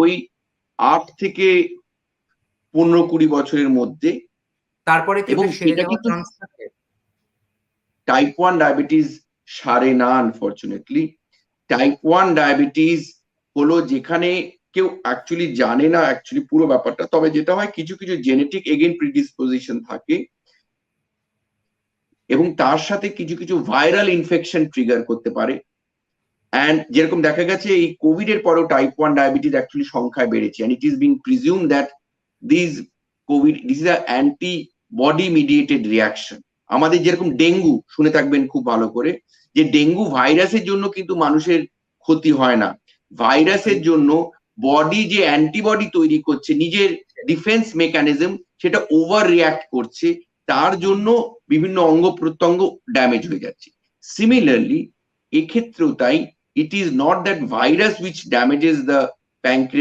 ওই 8 থেকে 15-20 বছরের মধ্যে। তারপরে কি এবং সেরে এটা যাওয়ার কিন্তু চান্স থাকে? টাইপ 1 ডায়াবেটিস সারে না, আনফরচুনেটলি। টাইপ 1 ডায়াবেটিস হলো যেখানে কেউ অ্যাকচুয়ালি জানে না অ্যাকচুয়ালি পুরো ব্যাপারটা, তবে যেটা হয় কিছু কিছু জেনেটিক এগেইন প্রিডিসপোজিশন থাকে, এবং তার সাথে কিছু কিছু ভাইরাল ইনফেকশন ট্রিগার করতে পারে। অ্যান্ড যেরকম দেখা গেছে এই কোভিড এর পরেও টাইপ 1 ডায়াবেটিস অ্যাকচুয়ালি সংখ্যায় বেড়েছে, and it is being presume that this is a antibody mediated reaction. আমাদের যেরকম ডেঙ্গু শুনে থাকবেন খুব ভালো করে, যে ডেঙ্গু ভাইরাসের জন্য কিন্তু মানুষের ক্ষতি হয় না, ভাইরাসের জন্য বডি যে অ্যান্টিবডি তৈরি করছে নিজের ডিফেন্স মেকানিজম, সেটা ওভার রিয়াক্ট করছে, তার জন্য বিভিন্ন অঙ্গ প্রত্যঙ্গ ড্যামেজ হয়ে যাচ্ছে। সিমিলারলি এক্ষেত্রেও তাই, it is not that virus which damages the pancreas